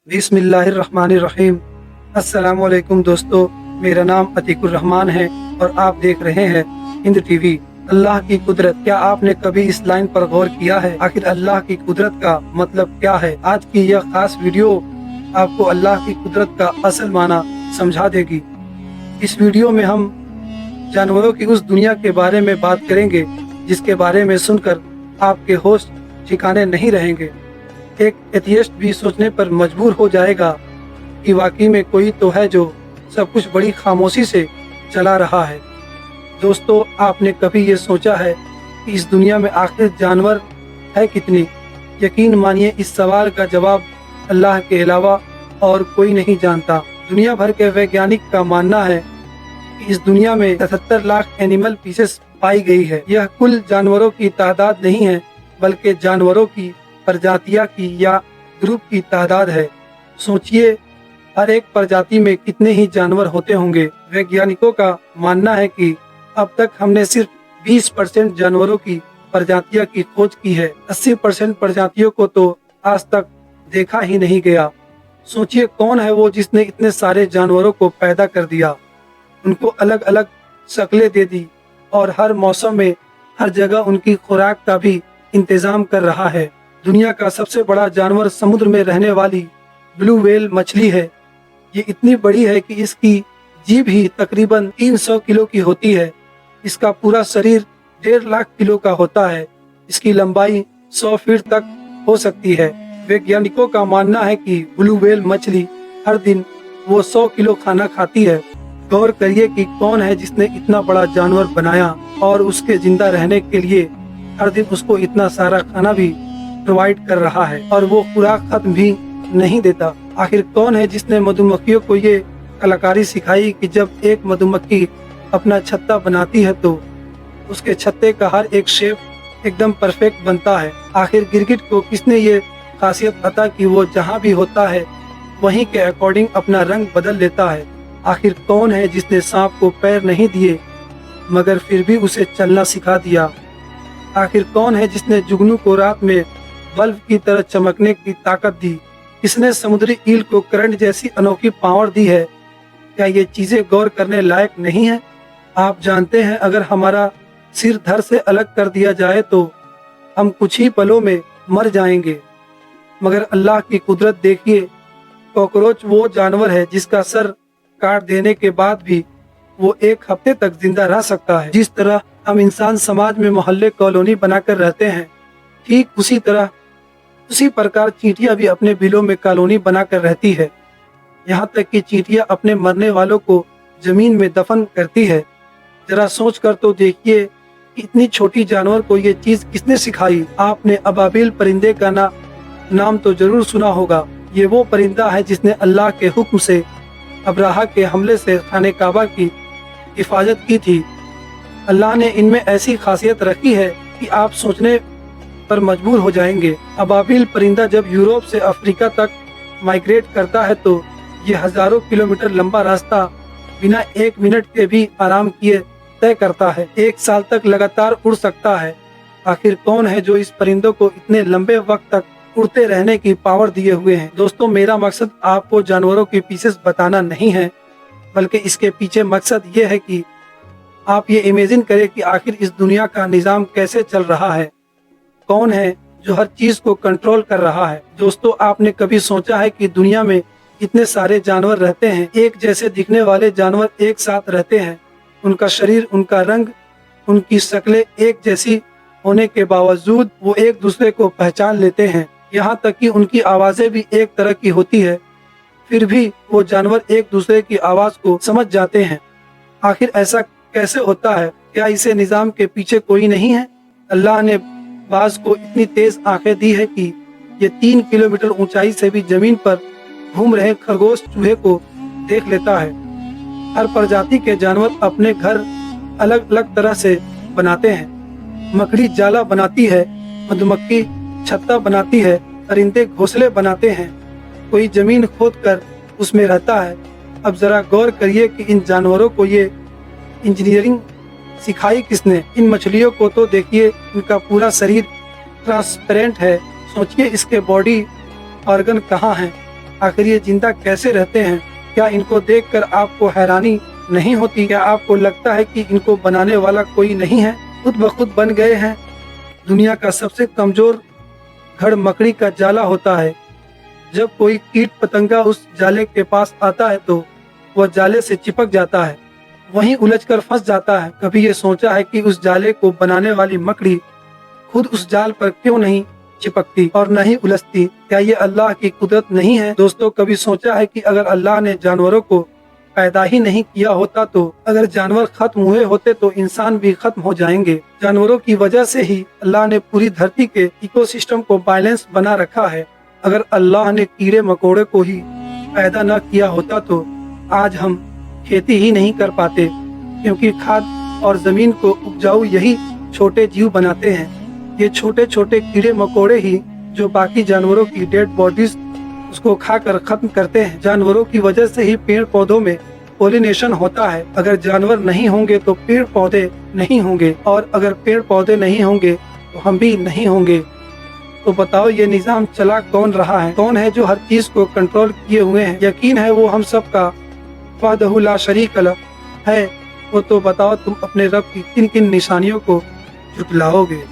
बिस्मिल्लाहिर्रहमानिर्रहीम। अस्सलामुअलैकुम दोस्तों, मेरा नाम अतीकुर रहमान है और आप देख रहे हैं हिंद टीवी। अल्लाह की कुदरत, क्या आपने कभी इस लाइन पर गौर किया है? आखिर अल्लाह की कुदरत का मतलब क्या है? आज की यह खास वीडियो आपको अल्लाह की कुदरत का असल माना समझा देगी। इस वीडियो में हम जानवरों की उस दुनिया के बारे में बात करेंगे जिसके बारे में सुनकर आपके होश ठिकाने नहीं रहेंगे। एक एथियस्ट भी सोचने पर मजबूर हो जाएगा कि वाकई में कोई तो है जो सब कुछ बड़ी खामोशी से चला रहा है। दोस्तों, आपने कभी ये सोचा है कि इस दुनिया में आखिर जानवर है कितने? यकीन मानिए, इस सवाल का जवाब अल्लाह के अलावा और कोई नहीं जानता। दुनिया भर के वैज्ञानिक का मानना है कि इस दुनिया में 77 लाख एनिमल पीसेस पाई गई है। यह कुल जानवरों की तादाद नहीं है, बल्कि जानवरों की प्रजातियां की या ग्रुप की तादाद है। सोचिए, हर एक प्रजाति में कितने ही जानवर होते होंगे। वैज्ञानिकों का मानना है कि अब तक हमने सिर्फ 20% जानवरों की प्रजातियां की खोज की है। 80% प्रजातियों को तो आज तक देखा ही नहीं गया। सोचिए, कौन है वो जिसने इतने सारे जानवरों को पैदा कर दिया, उनको अलग अलग शक्लें दे दी और हर मौसम में हर जगह उनकी खुराक का भी इंतजाम कर रहा है। दुनिया का सबसे बड़ा जानवर समुद्र में रहने वाली ब्लू व्हेल मछली है। ये इतनी बड़ी है कि इसकी जीभ ही तकरीबन 300 किलो की होती है। इसका पूरा शरीर 1.5 लाख किलो का होता है। इसकी लंबाई 100 फीट तक हो सकती है। वैज्ञानिकों का मानना है कि ब्लू व्हेल मछली हर दिन वो 100 किलो खाना खाती है। गौर करिए कि कौन है जिसने इतना बड़ा जानवर बनाया और उसके जिंदा रहने के लिए हर दिन उसको इतना सारा खाना भी प्रोवाइड कर रहा है और वो खुराक खत्म भी नहीं देता। आखिर कौन है जिसने मधुमक्खियों को ये कलाकारी सिखाई कि जब एक मधुमक्खी अपना छत्ता बनाती है तो उसके छत्ते का हर एक शेप एकदम परफेक्ट बनता है। आखिर गिरगिट को किसने ये खासियत अता कि वो जहाँ भी होता है वहीं के अकॉर्डिंग अपना रंग बदल लेता है? आखिर कौन है जिसने सांप को पैर नहीं दिए मगर फिर भी उसे चलना सिखा दिया? आखिर कौन है जिसने जुगनू को रात में बल्ब की तरह चमकने की ताकत दी? किसने समुद्री ईल को करंट जैसी अनोखी पावर दी है? क्या ये चीजें गौर करने लायक नहीं है? आप जानते हैं, अगर हमारा सिर धड़ से अलग कर दिया जाए तो हम कुछ ही पलों में मर जाएंगे। मगर अल्लाह की कुदरत देखिए, कॉकरोच वो जानवर है जिसका सर काट देने के बाद भी वो 1 हफ्ते तक जिंदा रह सकता है। जिस तरह हम इंसान समाज में मोहल्ले कॉलोनी बनाकर रहते हैं, ठीक उसी प्रकार चींटियां भी अपने बिलों में कॉलोनी बनाकर रहती है। यहाँ तक कि चींटियां अपने मरने वालों को जमीन में दफन करती है। जरा सोच कर तो देखिए कि इतनी छोटी जानवर को ये चीज किसने सिखाई? आपने अबाबिल परिंदे का नाम तो जरूर सुना होगा। ये वो परिंदा है जिसने अल्लाह के हुक्म से अब्राहा के हमले से खाने काबा की हिफाजत की थी। अल्लाह ने इनमें ऐसी खासियत रखी है कि आप सोचने पर मजबूर हो जाएंगे। अबाबिल परिंदा जब यूरोप से अफ्रीका तक माइग्रेट करता है तो ये हजारों किलोमीटर लंबा रास्ता बिना 1 मिनट के भी आराम किए तय करता है। 1 साल तक लगातार उड़ सकता है। आखिर कौन है जो इस परिंदों को इतने लंबे वक्त तक उड़ते रहने की पावर दिए हुए हैं? दोस्तों, मेरा मकसद आपको जानवरों के पीसेस बताना नहीं है, बल्कि इसके पीछे मकसद ये है कि आप ये इमेजिन करें कि आखिर इस दुनिया का निजाम कैसे चल रहा है। कौन है जो हर चीज को कंट्रोल कर रहा है? दोस्तों, आपने कभी सोचा है कि दुनिया में इतने सारे जानवर रहते हैं, एक जैसे दिखने वाले जानवर एक साथ रहते हैं। उनका शरीर, उनका रंग, उनकी शक्लें एक जैसी होने के बावजूद वो एक दूसरे को पहचान लेते हैं। यहाँ तक कि उनकी आवाजें भी एक तरह की होती है, फिर भी वो जानवर एक दूसरे की आवाज को समझ जाते हैं। आखिर ऐसा कैसे होता है? क्या इसे निजाम के पीछे कोई नहीं है? अल्लाह ने बाज को इतनी तेज आंखें दी है कि ये 3 किलोमीटर ऊंचाई से भी जमीन पर घूम रहे खरगोश चूहे को देख लेता है। हर प्रजाति के जानवर अपने घर अलग अलग तरह से बनाते हैं। मकड़ी जाला बनाती है, मधुमक्खी छत्ता बनाती है, परिंदे घोंसले बनाते हैं, कोई जमीन खोद कर उसमें रहता है। अब जरा गौर करिए कि इन जानवरों को ये इंजीनियरिंग सिखाई किसने? इन मछलियों को तो देखिए, इनका पूरा शरीर ट्रांसपेरेंट है। सोचिए, इसके बॉडी ऑर्गन कहाँ हैं? आखिर ये जिंदा कैसे रहते हैं? क्या इनको देखकर आपको हैरानी नहीं होती? क्या आपको लगता है कि इनको बनाने वाला कोई नहीं है, खुद ब खुद बन गए हैं? दुनिया का सबसे कमजोर घर मकड़ी का जाला होता है। जब कोई कीट पतंगा उस जाले के पास आता है तो वह जाले से चिपक जाता है, वहीं उलझकर फंस जाता है। कभी ये सोचा है कि उस जाले को बनाने वाली मकड़ी खुद उस जाल पर क्यों नहीं चिपकती और नहीं उलझती? क्या ये अल्लाह की कुदरत नहीं है? दोस्तों, कभी सोचा है कि अगर अल्लाह ने जानवरों को पैदा ही नहीं किया होता तो अगर जानवर खत्म हुए होते तो इंसान भी खत्म हो जाएंगे। जानवरों की वजह से ही अल्लाह ने पूरी धरती के इकोसिस्टम को बैलेंस बना रखा है। अगर अल्लाह ने कीड़े मकोड़े को ही पैदा न किया होता तो आज हम खेती ही नहीं कर पाते, क्योंकि खाद और जमीन को उपजाऊ यही छोटे जीव बनाते हैं। ये छोटे छोटे कीड़े मकोड़े ही जो बाकी जानवरों की डेड बॉडीज उसको खाकर खत्म करते हैं। जानवरों की वजह से ही पेड़ पौधों में पोलिनेशन होता है। अगर जानवर नहीं होंगे तो पेड़ पौधे नहीं होंगे, और अगर पेड़ पौधे नहीं होंगे तो हम भी नहीं होंगे। तो बताओ, ये निजाम चला कौन रहा है? कौन है जो हर चीज को कंट्रोल किए हुए है? यकीन है वो हम सब का वहदहु ला शरीक लह है। वो तो बताओ, तुम अपने रब की किन किन निशानियों को झुटलाओगे?